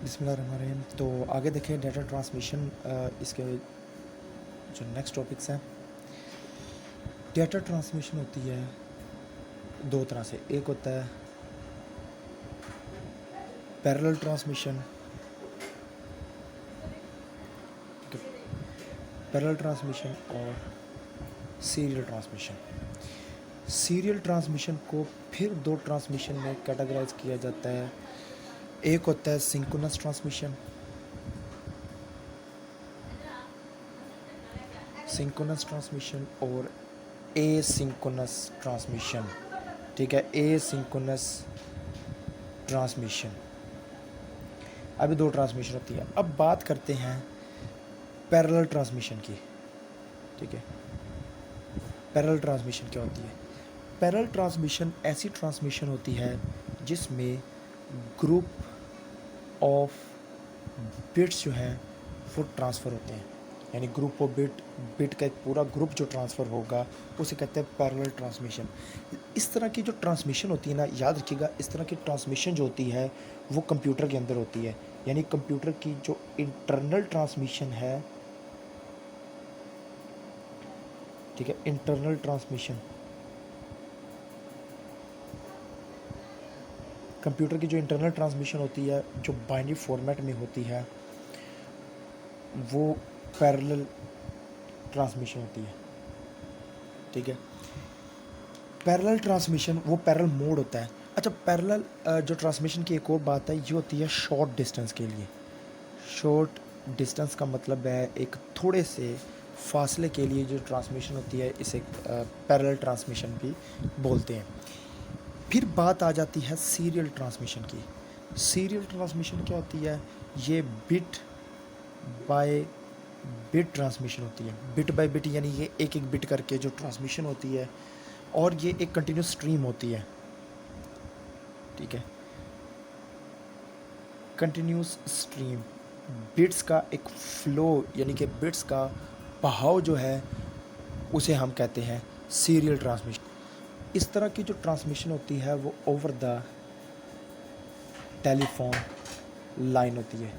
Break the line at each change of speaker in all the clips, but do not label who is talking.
बिस्मिल्लाहिर्रहमानिर्रहीम। तो आगे देखें डाटा ट्रांसमिशन। इसके जो नेक्स्ट टॉपिक्स हैं, डाटा ट्रांसमिशन होती है दो तरह से। एक होता है पैरेलल ट्रांसमिशन, ठीक है, पैरेलल ट्रांसमिशन और सीरियल ट्रांसमिशन। सीरियल ट्रांसमिशन को फिर दो ट्रांसमिशन में कैटेगराइज किया जाता है। एक होता है सिंक्रोनस ट्रांसमिशन, सिंक्रोनस ट्रांसमिशन और एसिंक्रोनस ट्रांसमिशन, ठीक है, एसिंक्रोनस ट्रांसमिशन। अभी दो ट्रांसमिशन होती है। अब बात करते हैं पैरेलल ट्रांसमिशन की, ठीक है। पैरेलल ट्रांसमिशन क्या होती है? पैरेलल ट्रांसमिशन ऐसी ट्रांसमिशन होती है जिसमें ग्रुप ऑफ बिट्स जो हैं वो ट्रांसफ़र होते हैं, यानी ग्रुप ऑफ बिट का एक पूरा ग्रुप जो ट्रांसफ़र होगा उसे कहते हैं पैरेलल ट्रांसमिशन। इस तरह की जो ट्रांसमिशन होती है ना, याद रखिएगा, इस तरह की ट्रांसमिशन जो होती है वो कंप्यूटर के अंदर होती है। यानी कंप्यूटर की जो इंटरनल ट्रांसमिशन है, ठीक है, इंटरनल ट्रांसमिशन, कंप्यूटर की जो इंटरनल ट्रांसमिशन होती है जो बाइनरी फॉर्मेट में होती है वो पैरेलल ट्रांसमिशन होती है, ठीक है। पैरेलल ट्रांसमिशन वो पैरेलल मोड होता है। अच्छा, पैरेलल जो ट्रांसमिशन की एक और बात है, ये होती है शॉर्ट डिस्टेंस के लिए। शॉर्ट डिस्टेंस का मतलब है एक थोड़े से फासले के लिए जो ट्रांसमिशन होती है, इसे पैरेलल ट्रांसमिशन भी बोलते हैं। फिर बात आ जाती है सीरियल ट्रांसमिशन की। सीरियल ट्रांसमिशन क्या होती है? ये बिट बाय बिट ट्रांसमिशन होती है। बिट बाय बिट यानी ये एक एक बिट करके जो ट्रांसमिशन होती है, और ये एक कंटिन्यूस स्ट्रीम होती है, ठीक है, कंटिन्यूस स्ट्रीम। बिट्स का एक फ्लो यानी कि बिट्स का बहाव जो है उसे हम कहते हैं सीरियल ट्रांसमिशन। इस तरह की जो ट्रांसमिशन होती है वो ओवर द टेलीफोन लाइन होती है,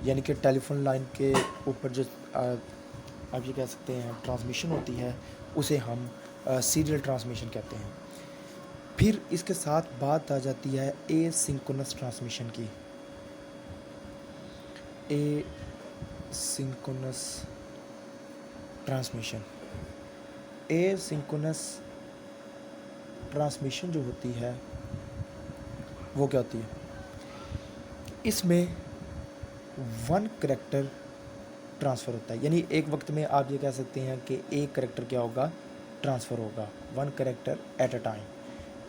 यानी कि टेलीफोन लाइन के ऊपर जो आप ये कह सकते हैं ट्रांसमिशन होती है उसे हम सीरियल ट्रांसमिशन कहते हैं। फिर इसके साथ बात आ जाती है एसिंक्रोनस ट्रांसमिशन की। एसिंक्रोनस ट्रांसमिशन, एसिंक्रोनस ट्रांसमिशन जो होती है वो क्या होती है? इसमें वन करैक्टर ट्रांसफ़र होता है, यानी एक वक्त में आप ये कह सकते हैं कि एक करैक्टर क्या होगा, ट्रांसफ़र होगा। One character at a time,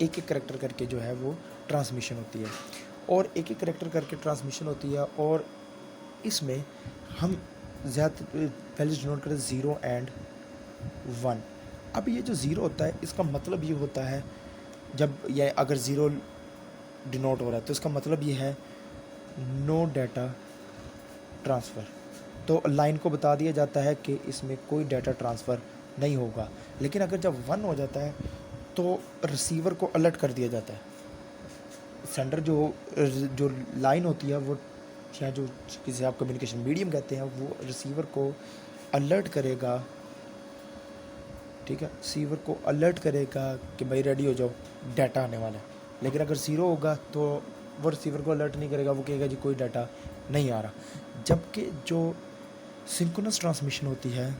एक एक करैक्टर करके जो है वो ट्रांसमिशन होती है, और एक एक करैक्टर करके ट्रांसमिशन होती है। और इसमें हम ज़्यादा वैल्यूज डिनोट करें 0 एंड 1। अब ये जो ज़ीरो होता है इसका मतलब ये होता है, जब ये अगर ज़ीरो डिनोट हो रहा है तो इसका मतलब ये है नो डाटा ट्रांसफ़र। तो लाइन को बता दिया जाता है कि इसमें कोई डाटा ट्रांसफ़र नहीं होगा। लेकिन अगर जब 1 हो जाता है तो रिसीवर को अलर्ट कर दिया जाता है। सेंडर जो लाइन होती है वो, या जो जिसे आप कम्युनिकेशन मीडियम कहते हैं, वो रिसीवर को अलर्ट करेगा, ठीक है, रिसीवर को अलर्ट करेगा कि भाई रेडी हो जाओ, डाटा आने वाला है। लेकिन अगर 0 होगा तो वो रिसीवर को अलर्ट नहीं करेगा, वो कहेगा जी कोई डाटा नहीं आ रहा। जबकि जो सिंक्रोनस ट्रांसमिशन होती है,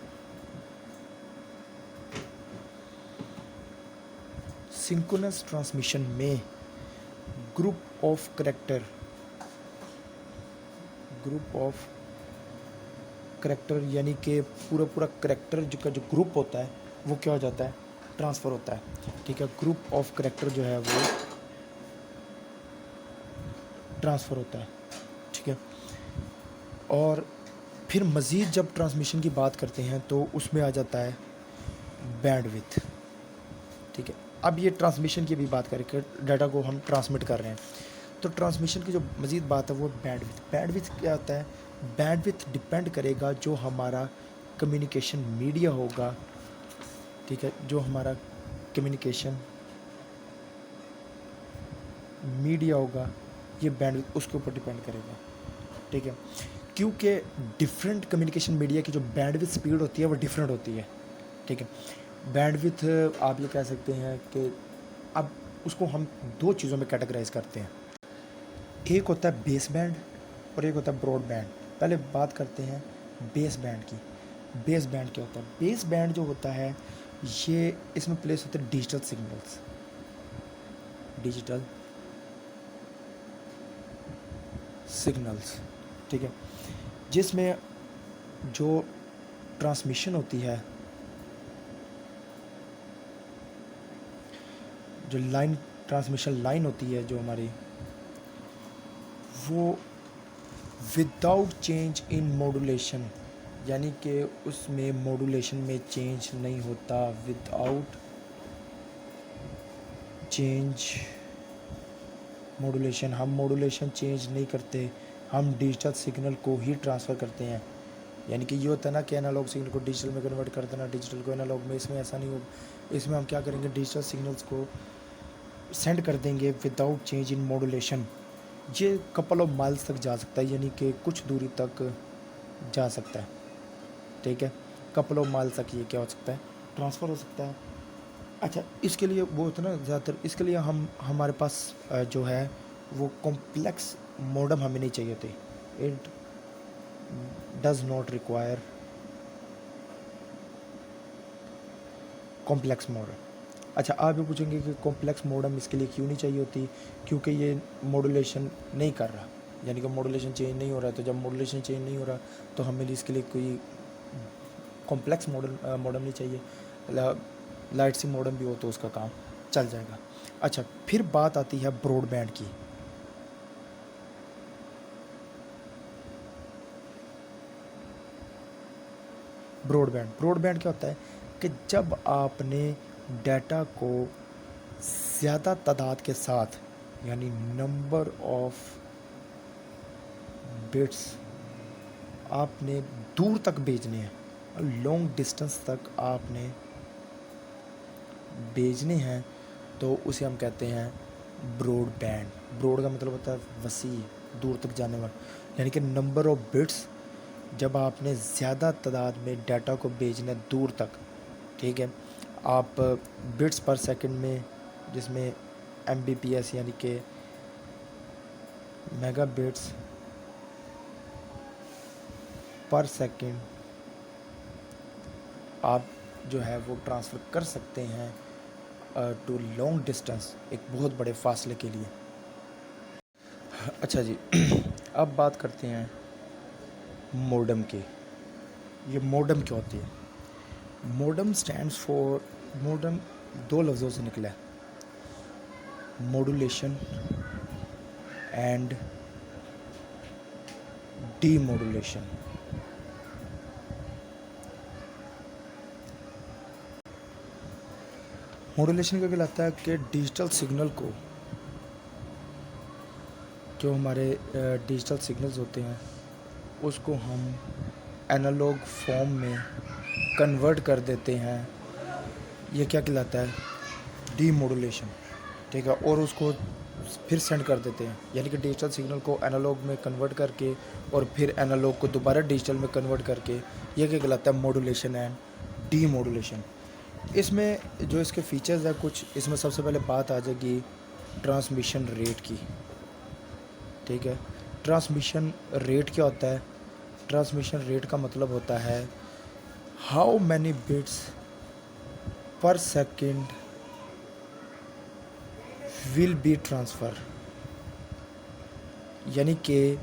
सिंक्रोनस ट्रांसमिशन में group of character, group of character यानी कि पूरा पूरा करैक्टर जो का जो ग्रुप होता है वो क्या हो जाता है, ट्रांसफ़र होता है, ठीक है। ग्रुप ऑफ करैक्टर जो है वो ट्रांसफ़र होता है, ठीक है। और फिर मज़ीद जब ट्रांसमिशन की बात करते हैं तो उसमें आ जाता है बैंडविड्थ, ठीक है। अब ये ट्रांसमिशन की भी बात करके डाटा को हम ट्रांसमिट कर रहे हैं, तो ट्रांसमिशन की जो मज़ीद बात है वो बैंडविड्थ। बैंडविड्थ क्या होता है? बैंडविड्थ डिपेंड करेगा जो हमारा कम्युनिकेशन मीडिया होगा, ठीक है, जो हमारा कम्युनिकेशन मीडिया होगा, ये बैंडविड्थ उसके ऊपर डिपेंड करेगा, ठीक है, क्योंकि डिफरेंट कम्युनिकेशन मीडिया की जो बैंडविड्थ स्पीड होती है वो डिफरेंट होती है, ठीक है। बैंडविड्थ आप ये कह सकते हैं कि अब उसको हम दो चीज़ों में कैटेगराइज करते हैं, एक होता है बेस बैंड और एक होता है ब्रॉड बैंड। पहले बात करते हैं बेस बैंड की। बेस बैंड क्या होता है? बेस बैंड जो होता है ये इसमें प्लेस होते हैं डिजिटल सिग्नल्स, डिजिटल सिग्नल्स, ठीक है, जिसमें जो ट्रांसमिशन होती है, जो लाइन ट्रांसमिशन लाइन होती है जो हमारी, वो विदाउट चेंज इन मॉड्यूलेशन, यानी कि उसमें मॉड्यूलेशन में चेंज नहीं होता, विदाउट चेंज मॉड्यूलेशन, हम मॉड्यूलेशन चेंज नहीं करते, हम डिजिटल सिग्नल को ही ट्रांसफ़र करते हैं। यानी कि ये होता है ना कि एनालॉग सिग्नल को डिजिटल में कन्वर्ट कर देना, डिजिटल को एनालॉग में, इसमें ऐसा नहीं होगा। इसमें हम क्या करेंगे, डिजिटल सिग्नल्स को सेंड कर देंगे विदाउट चेंज इन मॉड्यूलेशन। ये कपल ऑफ माइल्स तक जा सकता है, यानी कि कुछ दूरी तक जा सकता है, ठीक है, कपल ऑफ माइल्स तक ये क्या हो सकता है, ट्रांसफ़र हो सकता है। अच्छा, इसके लिए वो होता है ना ज़्यादातर, इसके लिए हमारे पास जो है वो कॉम्प्लेक्स मॉडम हमें नहीं चाहिए थे। It does not require complex modem. अच्छा, आप भी पूछेंगे कि कॉम्प्लेक्स मॉडम इसके लिए क्यों नहीं चाहिए होती, क्योंकि ये मॉड्यूलेशन नहीं कर रहा, यानी कि मॉड्यूलेशन चेंज नहीं हो रहा है। तो जब मॉड्यूलेशन चेंज नहीं हो रहा तो हमें इसके लिए कोई कॉम्प्लेक्स मॉडम नहीं चाहिए, लाइट सी मॉडम भी हो तो उसका काम चल जाएगा। अच्छा, फिर बात आती है ब्रॉडबैंड की। ब्रॉडबैंड क्या होता है कि जब आपने डाटा को ज़्यादा तादाद के साथ, यानी नंबर ऑफ बिट्स आपने दूर तक भेजने हैं, लॉन्ग डिस्टेंस तक आपने भेजने हैं, तो उसे हम कहते हैं ब्रॉडबैंड। ब्रॉड का मतलब होता है वसी, दूर तक जाने वाला, यानी कि नंबर ऑफ बिट्स जब आपने ज़्यादा तादाद में डाटा को भेजना है दूर तक, ठीक है, आप बिट्स पर सेकंड में, जिसमें mbps यानी कि मेगा बिट्स पर सेकंड आप जो है वो ट्रांसफ़र कर सकते हैं टू लॉन्ग डिस्टेंस, एक बहुत बड़े फासले के लिए। अच्छा जी, अब बात करते हैं मॉडम की। ये मॉडम क्या होती है? मॉडम स्टैंड्स फॉर, मॉडम दो लफ्ज़ों से निकला है, मॉड्यूलेशन एंड डीमॉड्यूलेशन। मॉड्यूलेशन क्या कहलाता है कि डिजिटल सिग्नल को, जो हमारे डिजिटल सिग्नल्स होते हैं उसको हम एनालॉग फॉर्म में कन्वर्ट कर देते हैं, ये क्या कहलाता है, डीमॉड्यूलेशन, ठीक है, और उसको फिर सेंड कर देते हैं, यानी कि डिजिटल सिग्नल को एनालॉग में कन्वर्ट करके और फिर एनालॉग को दोबारा डिजिटल में कन्वर्ट करके, ये क्या कहलाता है, मॉड्यूलेशन एंड डीमॉड्यूलेशन। इसमें जो इसके फीचर्स है कुछ, इसमें सबसे पहले बात आ जाएगी ट्रांसमिशन रेट की, ठीक है। ट्रांसमिशन रेट क्या होता है? ट्रांसमिशन रेट का मतलब होता है हाउ मैनी बिट्स पर सेकंड विल बी ट्रांसफ़र, यानी कि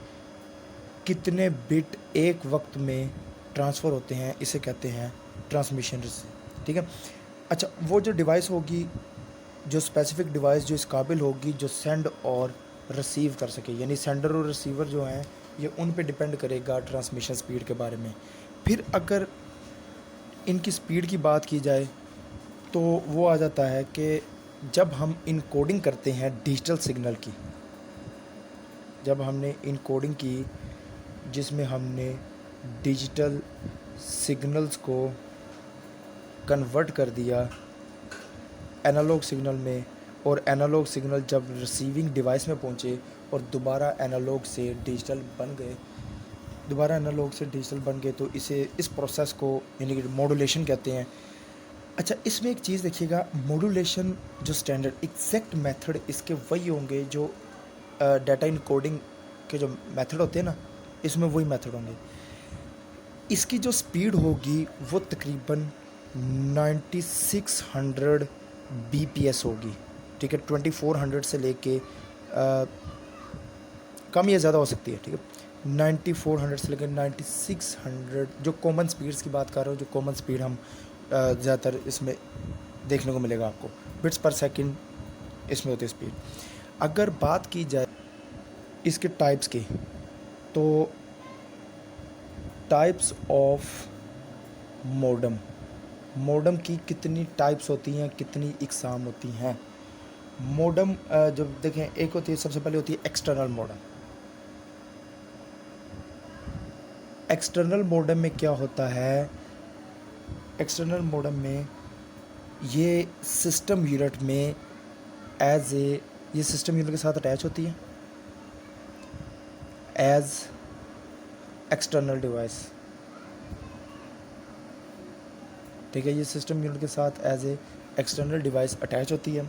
कितने बिट एक वक्त में ट्रांसफ़र होते हैं, इसे कहते हैं ट्रांसमिशन रेट, ठीक है। अच्छा, वो जो डिवाइस होगी, जो स्पेसिफिक डिवाइस जो इस काबिल होगी जो सेंड और रिसीव कर सके, यानी सेंडर और रिसीवर जो हैं ये उन पे डिपेंड करेगा ट्रांसमिशन स्पीड के बारे में। फिर अगर इनकी स्पीड की बात की जाए तो वो आ जाता है कि जब हम इनकोडिंग करते हैं डिजिटल सिग्नल की, जब हमने इनकोडिंग की जिसमें हमने डिजिटल सिग्नल्स को कन्वर्ट कर दिया एनालॉग सिग्नल में, और एनालॉग सिग्नल जब रिसीविंग डिवाइस में पहुँचे और दोबारा एनालॉग से डिजिटल बन गए, तो इस प्रोसेस को यानी कि मॉड्यूलेशन कहते हैं। अच्छा, इसमें एक चीज़ देखिएगा, मॉड्यूलेशन जो स्टैंडर्ड एग्जैक्ट मेथड इसके वही होंगे जो डाटा इनकोडिंग के जो मेथड होते हैं ना, इसमें वही मेथड होंगे। इसकी जो स्पीड होगी वो तकरीबन 9600 bps होगी, ठीक है। 2400 से लेके कम या ज़्यादा हो सकती है, ठीक है। 9400 से लेकर 9600 जो कॉमन स्पीड्स की बात कर रहा हूँ, जो कॉमन स्पीड हम ज़्यादातर इसमें देखने को मिलेगा आपको, बिट्स पर सेकंड इसमें होती है स्पीड। अगर बात की जाए इसके टाइप्स की, तो टाइप्स ऑफ मॉडम की कितनी टाइप्स होती हैं, कितनी इकसाम होती हैं। मॉडम जब देखें, एक होती है, सबसे पहले होती है एक्सटर्नल मॉडम। एक्सटर्नल मॉडम में क्या होता है, एक्सटर्नल मॉडम में ये सिस्टम यूनिट में ये सिस्टम यूनिट के साथ अटैच होती है एज एक्सटर्नल डिवाइस, ठीक है। ये सिस्टम यूनिट के साथ as a external device attach होती है।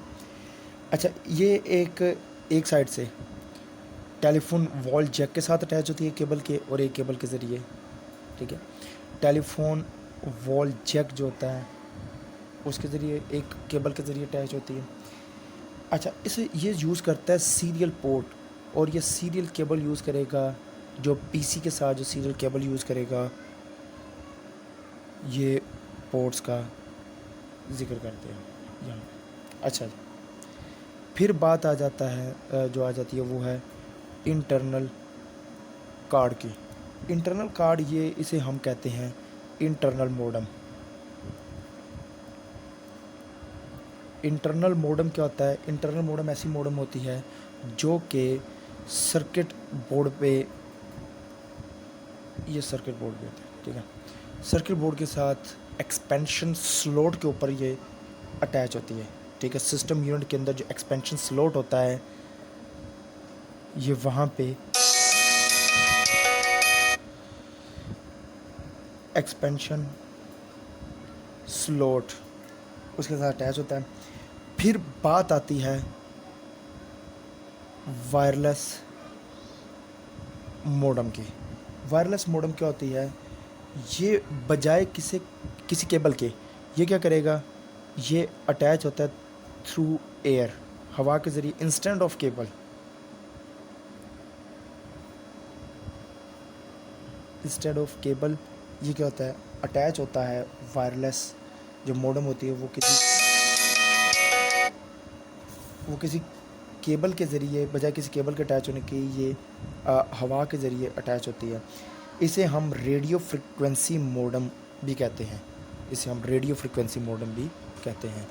अच्छा, ये एक साइड से टेलीफोन वॉल जैक के साथ अटैच होती है केबल के, और एक केबल के ज़रिए, ठीक है। टेलीफोन वॉल जैक जो होता है उसके ज़रिए, एक केबल के ज़रिए अटैच होती है। अच्छा, इसे ये यूज़ करता है सीरियल पोर्ट, और ये सीरियल केबल यूज़ करेगा, जो पीसी के साथ जो सीरियल केबल यूज़ करेगा, ये पोर्ट्स का जिक्र करते हैं यहाँ। अच्छा, फिर बात आ जाता है जो आ जाती है वो है इंटरनल कार्ड की। इंटरनल कार्ड, ये इसे हम कहते हैं इंटरनल मॉडम। इंटरनल मॉडम क्या होता है, इंटरनल मॉडम ऐसी मॉडम होती है जो कि सर्किट बोर्ड पे, ये सर्किट बोर्ड पे होता है, ठीक है। सर्किट बोर्ड के साथ एक्सपेंशन स्लॉट के ऊपर ये अटैच होती है, ठीक है। सिस्टम यूनिट के अंदर जो एक्सपेंशन स्लॉट होता है, ये वहाँ पे एक्सपेंशन स्लॉट उसके साथ अटैच होता है। फिर बात आती है वायरलेस मॉडम की। वायरलेस मॉडम क्या होती है, ये बजाय किसी केबल के, ये क्या करेगा, ये अटैच होता है थ्रू एयर, हवा के ज़रिए, instant of cable. Instead of cable ये क्या होता है, अटैच होता है वायरलेस जो मॉडम होती है, वो किसी केबल के ज़रिए, बजाय किसी केबल के अटैच होने की, ये हवा के ज़रिए अटैच होती है। इसे हम रेडियो फ्रिक्वेंसी मॉडम भी कहते हैं,